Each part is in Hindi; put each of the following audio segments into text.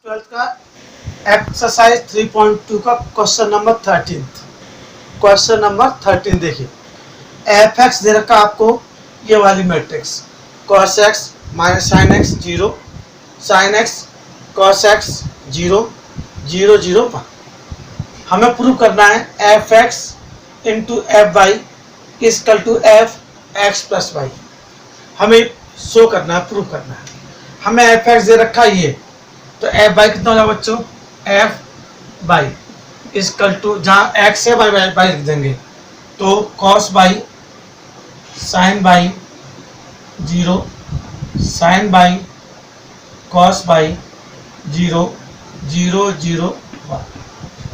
12th का एक्सरसाइज 3.2 का क्वेश्चन नंबर 13 देखिए। एफ एक्स दे रखा आपको ये वाली matrix cos x minus sine x 0, sine x cos x 0, 0 0 1। हमें प्रूव करना है f x into f y equal to f x plus y. हमें शो करना है, प्रूव करना है। हमें एफ एक्स दे रखा ये, तो एफ बाई कितना हो जाएगा बच्चों, एफ बाई इजकल टू जहाँ एक्स है बाई बाई लिख देंगे, तो cos y sine y 0, sine y cos y 0, 0 0 1।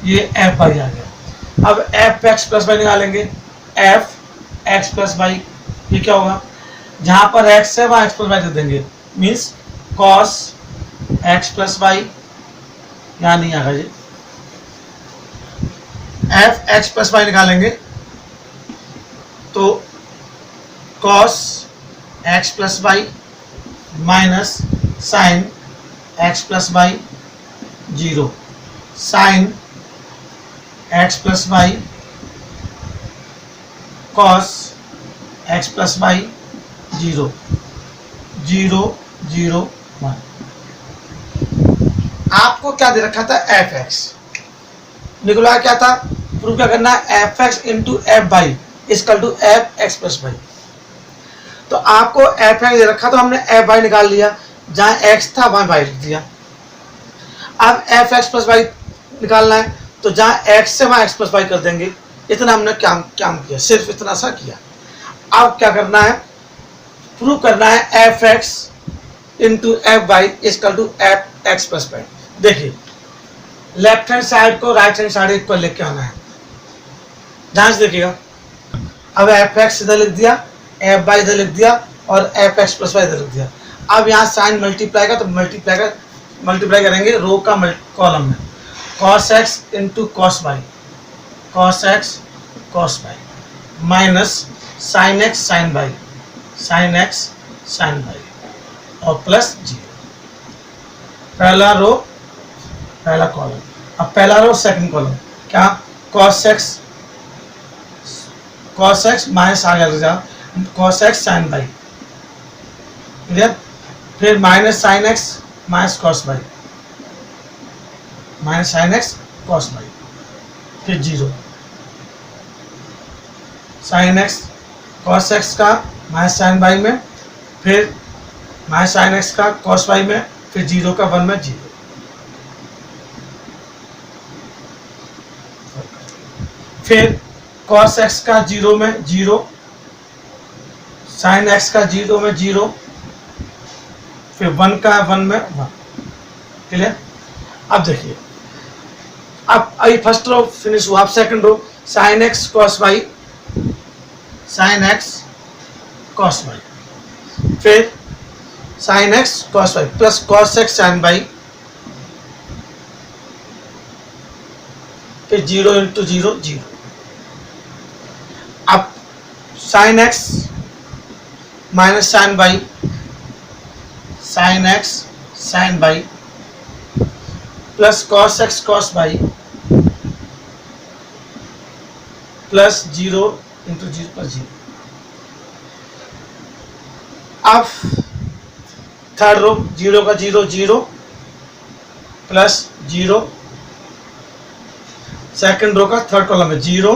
ये एफ बाई आ गया। अब एफ एक्स प्लस बाई निकालेंगे। एफ एक्स प्लस बाई ये क्या होगा, जहाँ पर एक्स है वहाँ एक्स प्लस बाई लिख देंगे, means cos x plus y. यहाँ नहीं आएगा जी। एफ एक्स प्लस वाई निकालेंगे तो cos x plus y minus sine x plus y 0, sine x plus y cos x plus y 0, 0 0 1। आपको क्या दे रखा था, एफ एक्स निकला क्या था, प्रूव क्या करना है, f x into f y equal to f x plus y. तो आपको एफ एक्स दे रखा तो हमने एफ बाई निकाल लिया, जहां एक्स था वहां बाई लिख दिया। अब एफ एक्स प्लस बाई निकालना है, तो जहां एक्स से वहां एक्स प्लस बाई कर देंगे। इतना हमने काम किया, सिर्फ इतना सा किया। अब क्या करना है, प्रूव करना है f x into f y equal to f x plus y. देखिए, लेफ्ट हैंड साइड को राइट हैंड साइड इक्वल लेके आना है, ध्यान से देखिएगा। अब एफ एक्स इधर लिख दिया, एफ बाई इधर लिख दिया, और एफ एक्स प्लस वाई इधर लिख दिया। अब यहाँ साइन मल्टीप्लाई का, तो मल्टीप्लाई करेंगे रो का कॉलम में, cos x into cos y, cos x cos y minus sine x sine y, sine x sine y और प्लस 0। पहला रो पहला कॉलम। अब पहला रो सेकंड कॉलम क्या, cos x माइनस आ गया cos x sine y, clear. फिर minus sine x minus cos y, minus sine x cos y, फिर 0, साइन एक्स cos x का माइनस साइन बाई में, फिर माइनस साइन एक्स का cos बाई में, फिर 0 का 1 में 0। फिर cos x का 0 में 0, sin x का 0 में 0, फिर 1 का 1 में 1, क्लियर। अब देखिए, अब अभी फर्स्ट रो फिनिश हुआ। अब second row sin x cos y, sin x cos y, फिर sin x cos y plus cos x sin y, फिर 0 इंटू 0 0। अब sine x minus sine y, sine x sine y plus cos x cos y plus 0 into 0 plus 0। अब थर्ड रो 0 का 0 0 प्लस 0, सेकंड रो का थर्ड कॉलम में 0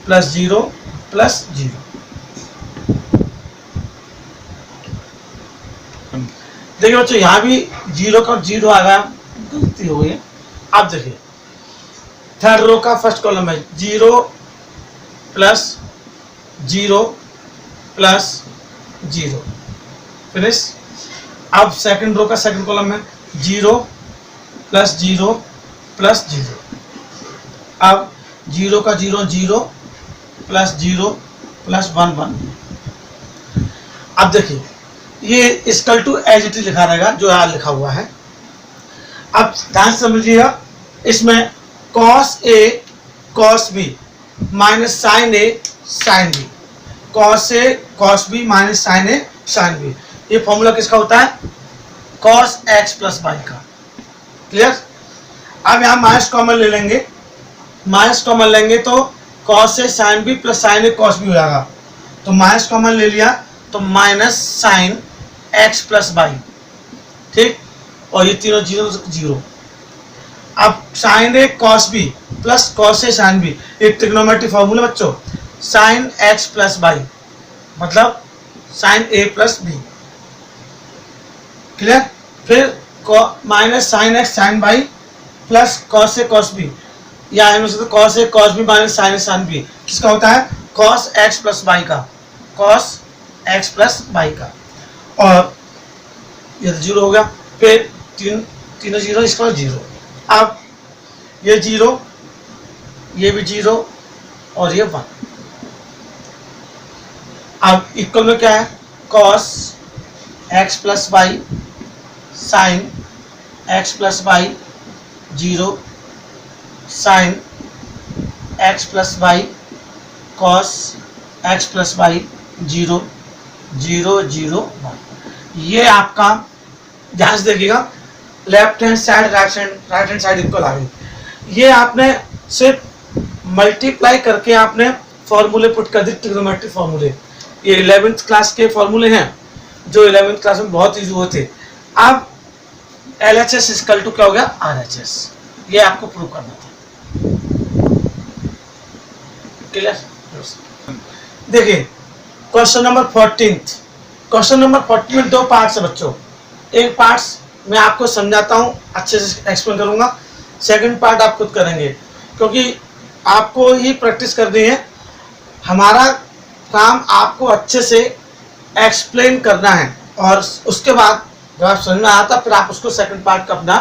प्लस 0 प्लस 0। देखिए बच्चों, यहाँ भी 0 का 0 आ गया, गलती हो गई। अब देखिए, थर्ड रो का फर्स्ट कॉलम है 0 प्लस 0 प्लस 0, फिनिश। अब सेकंड रो का सेकंड कॉलम है 0 प्लस 0 प्लस 0। अब 0 का 0 0 प्लस 0 प्लस 1 1। अब देखिए, ये equal to as it is लिखा रहेगा जो यहाँ लिखा हुआ है। अब ध्यान से समझिएगा, इसमें cos a cos b minus sine a sine b, cos a cos b minus sine a sine b। ये फॉर्मूला किसका होता है, cos x प्लस y का, क्लियर। अब यहाँ माइनस कॉमन ले लेंगे, माइनस कॉमन लेंगे तो cos a sine b plus sine a cos b हो जाएगा। तो माइनस कॉमन ले लिया तो minus sine x plus y, ठीक, और ये तीनों जीरो जीरो। अब sine a cos b plus cos a sine b, एक ट्रिग्नोमेट्री फॉर्मूला बच्चों, साइन एक्स प्लस वाई मतलब sine a plus b, clear. फिर minus sine x sine y plus cos a cos b, या इनमें से तो cos a cos B minus sign A sine B, किसका होता है, कॉस एक्स प्लस वाई का, कॉस एक्स प्लस वाई का, और ये तो जीरो हो गया। फिर तीनों जीरो, इसका जीरो। अब ये जीरो, ये भी जीरो, और ये वन। अब इक्वल में क्या है, cos x plus y sine x plus y zero, sine x plus y cos x plus y zero, zero zero one. ये आपका ध्यान से देखिएगा, left hand side right hand side equal आ गई। ये आपने सिर्फ मल्टीप्लाई करके आपने फॉर्मूले पुट कर दी, ट्रिग्नोमेट्री फॉर्मूले। ये 11th क्लास के फॉर्मूले हैं जो 11th क्लास में बहुत ईजी होते। अब LHS इक्वल टू क्या हो गया, RHS, ये आपको प्रूव करना था, क्लियर। देखिए क्वेश्चन नंबर 14, क्वेश्चन नंबर 14 में दो पार्ट्स है बच्चों। एक पार्ट्स मैं आपको समझाता हूँ, अच्छे से एक्सप्लेन करूंगा, सेकंड पार्ट आप खुद करेंगे क्योंकि आपको ही प्रैक्टिस करनी है। हमारा काम आपको अच्छे से एक्सप्लेन करना है, और उसके बाद जब आप समझ में आता फिर आप उसको सेकंड पार्ट का अपना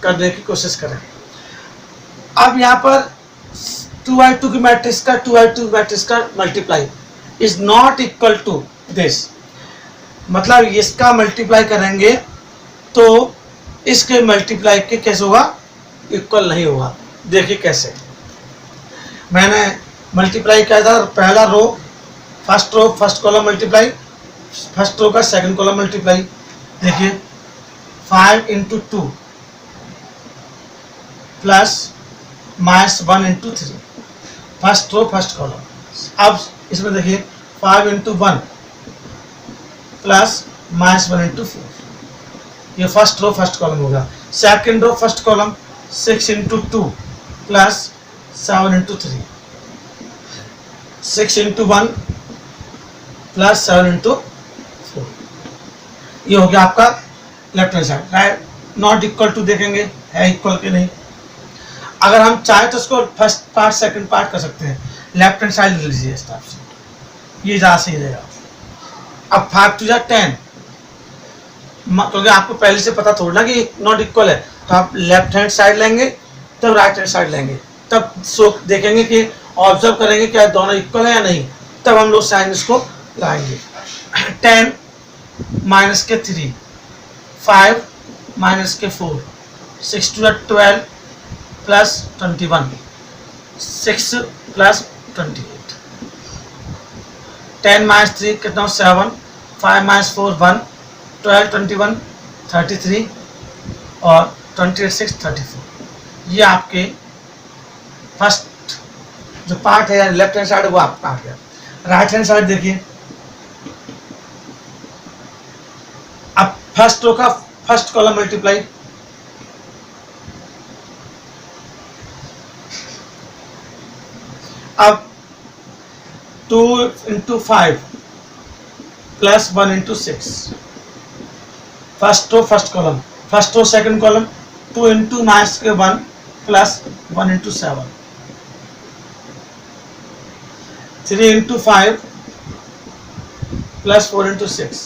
करने की कोशिश करें। अब यहाँ पर 2/2 की मैट्रिक्स का 2/2 मैट्रिक्स का multiply is not equal to this, मतलब इसका मल्टीप्लाई करेंगे तो इसके मल्टीप्लाई के कैसे होगा, इक्वल नहीं होगा। देखिए कैसे, मैंने मल्टीप्लाई किया था, पहला row first column multiply, first row का सेकंड कॉलम मल्टीप्लाई। देखिए 5 into 2 plus minus 1 into 3, first row first column. अब इसमें देखिए 5 इंटू 1 प्लस माइनस 1 इंटू 4, ये फर्स्ट रो फर्स्ट कॉलम होगा। Second row first column 6 into 2 plus 7 into 3, 6 into 1 plus 7 into 4, ये हो गया आपका left hand side. Right not equal to देखेंगे है इक्वल के नहीं। अगर हम चाहे तो इसको फर्स्ट पार्ट सेकंड पार्ट कर सकते हैं, लेफ्ट हैंड साइड ले लीजिए इस तरफ से, ये ज़्यादा सही रहेगा। अब 5 टू 10, क्योंकि आपको पहले से पता थोड़ा कि नॉट इक्वल है, तो आप लेफ्ट हैंड साइड लेंगे तब राइट हैंड साइड लेंगे, तब सो देखेंगे कि ऑब्जर्व करेंगे क्या दोनों इक्वल है या नहीं, तब हम लोग साइन इसको लाएंगे। 10 माइनस के 3, 5 माइनस के 4, 6 टू 12 प्लस 21, 6 प्लस 28, 10 माइनस 3 कितना 7, 5 माइनस 4 1, 12 21 33 और 28 6 34। ये आपके फर्स्ट जो पार्ट है यानी लेफ्ट हैंड साइड वो आपका आ गया। राइट हैंड साइड देखिए, अब फर्स्ट रो का फर्स्ट कॉलम मल्टीप्लाई, अब 2 into 5 plus 1 into 6, first row first column, first row second column 2 into minus के 1 plus 1 into 7, 3 into 5 plus 4 into 6,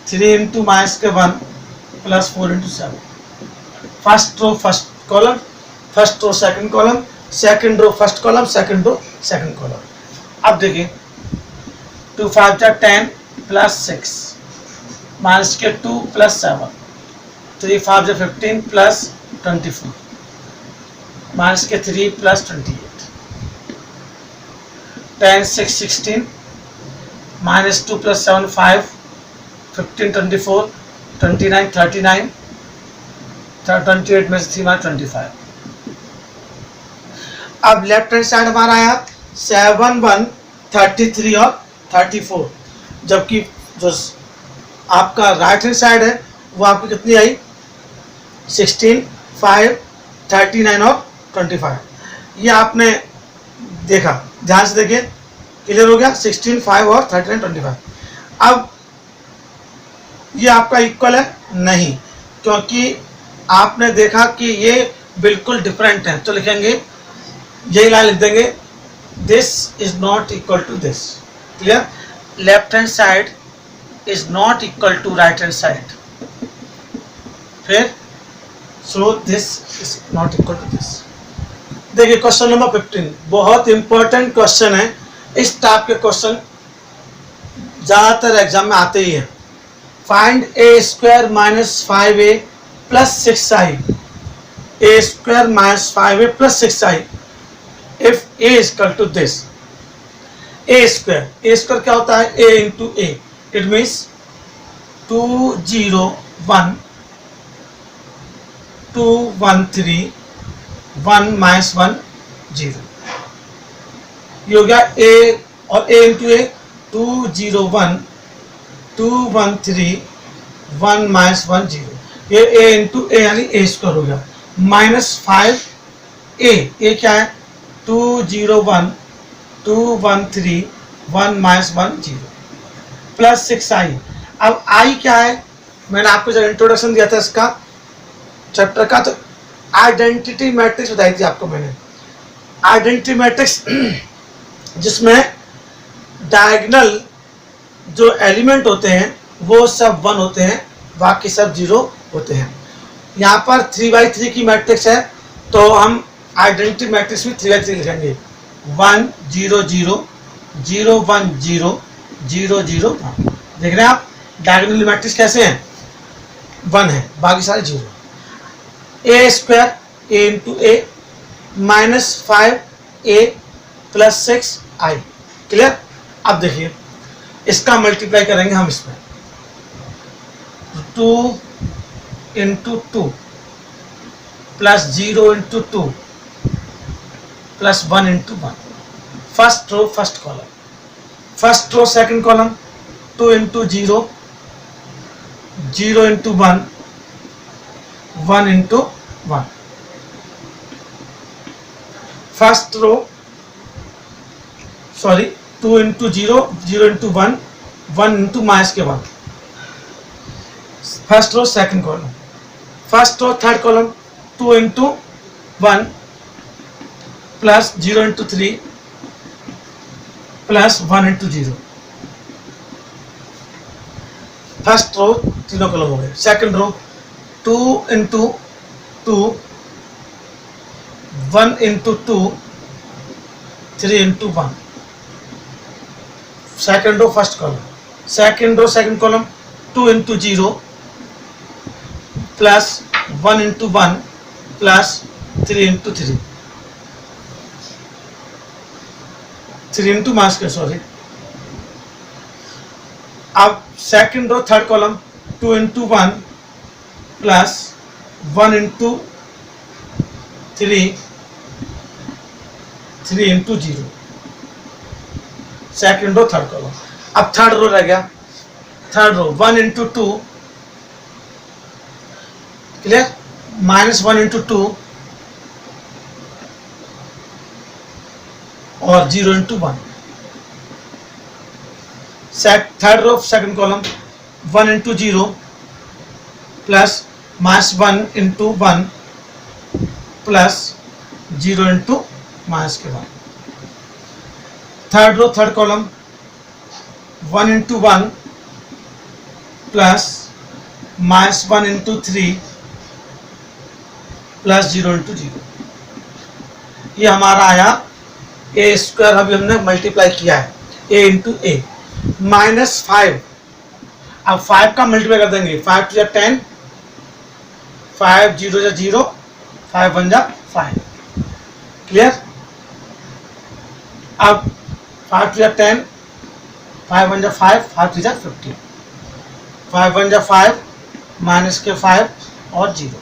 3 into minus के 1 plus 4 into 7, first row first column, first row second column, second row first column, second row second column. अब देखिए 2 5 10 प्लस 6 माइनस के 2 प्लस 7, 3 5 15 प्लस 24 माइनस के 3 प्लस 28, 10 6 16 माइनस 2 प्लस 7 5, 15 24 29 39 28 में से 3 माइनस 25। अब लेफ्ट हैंड साइड हमारा आया 7 1 33 और 34, जबकि जो आपका राइट हैंड साइड है वो आपकी कितनी आई 16 5 39 और 25। ये आपने देखा, ध्यान से देखिए, क्लियर हो गया। 16 5 और 39 25। अब ये आपका इक्वल है नहीं, क्योंकि आपने देखा कि ये बिल्कुल डिफरेंट है, तो लिखेंगे यही लाइन लिख देंगे, this is not equal to this. Clear, left hand side is not equal to right hand side. फिर so this is not equal to this. देखिए क्वेश्चन नंबर 15 बहुत इंपॉर्टेंट क्वेश्चन है। इस टाइप के क्वेश्चन ज्यादातर एग्जाम में आते ही हैं। Find a square minus 5a plus 6i, a square minus 5a plus 6i if a is equal to this. A square क्या होता है, a into a, it means 2 0 1 2 1 3 1 minus 1 0। ये हो गया a, और a इंटू ए 2 0 1 2 1 3 1 माइनस 1 0। ये a इंटू ए यानी ए स्क्वायर हो गया। माइनस 5a क्या है 2 0 1 2 1 3 1 माइनस 1 0 प्लस 6i। अब i क्या है, मैंने आपको जब इंट्रोडक्शन दिया था इसका चैप्टर का, तो आइडेंटिटी मैट्रिक्स बताई थी आपको मैंने। आइडेंटिटी मैट्रिक्स जिसमें डायगोनल जो एलिमेंट होते हैं वो सब 1 होते हैं, बाकी सब 0 होते हैं। यहाँ पर 3x3 की मैट्रिक्स है, तो हम आइडेंटिटी मैट्रिक्स में 3x3 लिखेंगे। 1 0 0 0 1 0 0 0 1। देख रहे हैं आप डायगोनल मैट्रिक्स कैसे हैं, 1 है, बाकी सारे 0। A square a into a minus 5a plus 6i। Clear. अब देखिए इसका मल्टीप्लाई करेंगे हम इसमें, 2 into 2 plus 0 into 2 plus 1 into 1। First row first column, first row second column, 2 into 0 0 into 1 1 into 1। First row sorry 2 into 0 0 into 1 1 into minus के 1। First row second column, first row third column, 2 into 1 plus 0 into 3 plus 1 into 0। First row तीनों कॉलम हो गए। Second row 2 into 2 1 into 2 3 into 1। Second row first column, second row second column, 2 into 0 plus 1 into 1 plus 3 into 3 3 into minus के सॉरी। अब second row third column, 2 into 1 plus 1 into 3 3 into 0। Second row third column. अब थर्ड रो रह गया, third row 1 into 2 clear, minus 1 into 2 और 0 into 1। Third row second column 1 into 0 plus minus 1 into 1 plus 0 into minus के 1। Third row third column 1 into 1 plus minus 1 into 3 plus 0 into 0। ये हमारा आया ए स्क्वायर। अभी हमने मल्टीप्लाई किया है ए इंटू ए माइनस 5। अब 5 का मल्टीप्लाई कर देंगे, 5 टू 10 5 0 जा 0 5 1 जा 5। क्लियर। अब 5 टू 10 5 1 जा 5 5 3 जा 15 5 1 जा 5 माइनस के 5 और 0।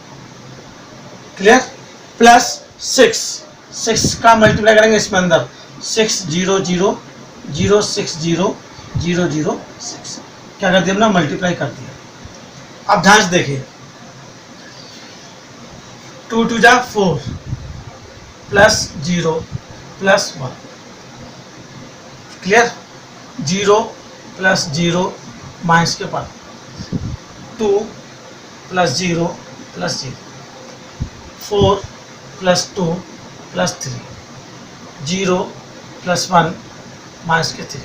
क्लियर, प्लस 6 का मल्टीप्लाई करेंगे इसमें अंदर 6 0 0 0 6 0 0 0 6, क्या कर दिया हमने, मल्टीप्लाई कर दिया। अब ध्यान से देखिए 2 2 जा 4 plus 0 plus 1, clear, 0 plus 0 minus के बाद 2 plus 0 plus 0, 4 plus 2 plus 3, 0 plus 1 minus के 3,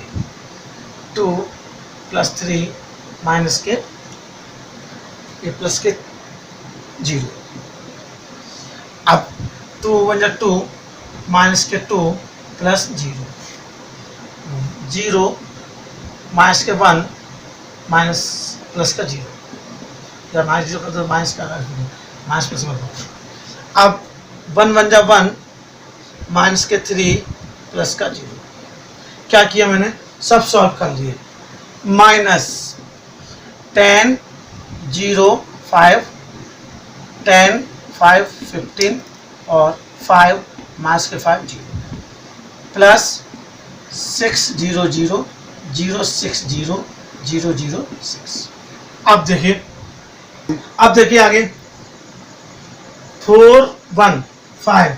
2 प्लस 3 माइनस के ये प्लस के 0। अब 2 1 जा 2 माइनस के 2 प्लस 0, 0 माइनस के 1 माइनस प्लस का 0, या माइनस 0 का तो माइनस का माइनस प्लस में। अब 1 1 जा 1 माइनस के 3 प्लस का 0, क्या किया मैंने, सब सॉल्व कर लिए। माइनस 10 0 5 10 5 15 और 5 माइनस के 5 0, प्लस 6 0 0 0 6 0 0 0 6। अब देखिए आगे 4 1 5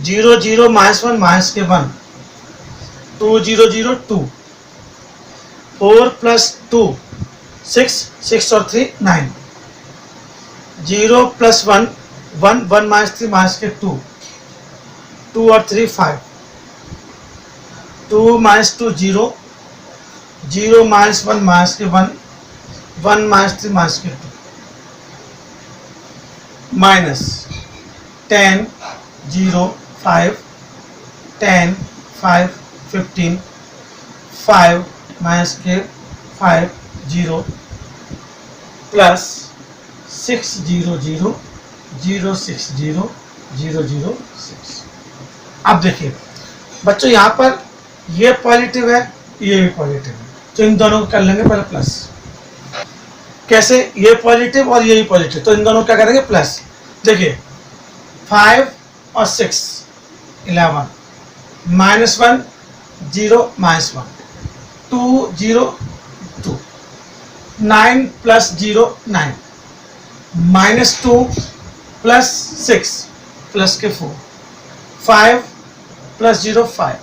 0 0 माइनस 1 माइनस के 1 2 0 0 2 4 प्लस 2 6 6 और 3 9 0 प्लस 1 1 1 माइनस 3 माइनस के 2 2 और 3 5 2 माइनस 2 0 0 माइनस 1 माइनस के 1 1 माइनस 3 माइनस के 2 माइनस 10 0 5 10 5 15 5 माइनस के 5 0 प्लस 6 0 0 0 6 0 0 0 6। अब देखिए बच्चों यहाँ पर ये पॉजिटिव है, ये भी पॉजिटिव है, तो इन दोनों को कर लेंगे पहले प्लस। कैसे, ये पॉजिटिव और ये भी पॉजिटिव, तो इन दोनों को क्या करेंगे, प्लस। देखिए 5 और 6 11 minus 1 0 minus 1 2 0 2 9 plus 0 9 minus 2 plus 6 plus के 4 5 plus 0 5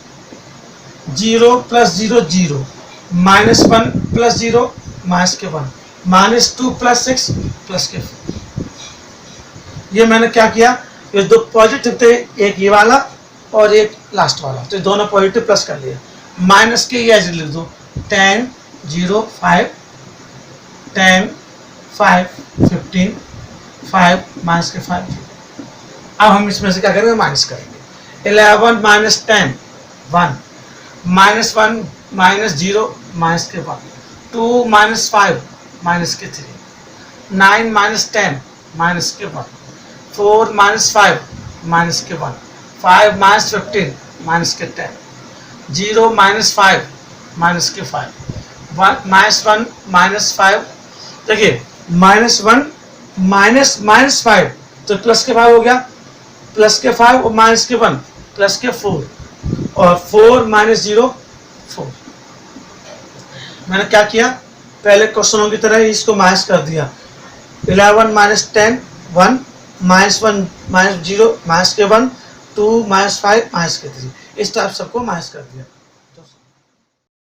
0 plus 0 0 minus 1 plus 0 minus के 1 माइनस 2 प्लस 6 प्लस के 4। ये मैंने क्या किया, ये दो पॉजिटिव थे, एक ये वाला और एक लास्ट वाला, तो दोनों पॉजिटिव प्लस कर लिए। माइनस के ये ऐसे लिख दो 10 0 5 10 5 15 5 माइनस के 5 0। अब हम इसमें से क्या करेंगे, माइनस करेंगे। 11 माइनस 10 1 माइनस 1 माइनस 0 माइनस के 1 2 माइनस 5 माइनस के 3 9 माइनस 10 माइनस के 1 4 माइनस 5 माइनस के 1 5 माइनस 15 माइनस के 10 0 माइनस 5 माइनस के 5 1 माइनस 1 माइनस 5। देखिए माइनस 1 माइनस माइनस 5 तो प्लस के 5 हो गया, प्लस के 5 और माइनस के 1 प्लस के 4 और 4 माइनस 0 4। मैंने क्या किया, पहले क्वेश्चनों की तरह इसको माइनस कर दिया। 11 माइनस 10 1 माइनस 1 माइनस 0 माइनस के 1 2 माइनस 5 माइनस के 3, इस टाइप सबको माइनस कर दिया।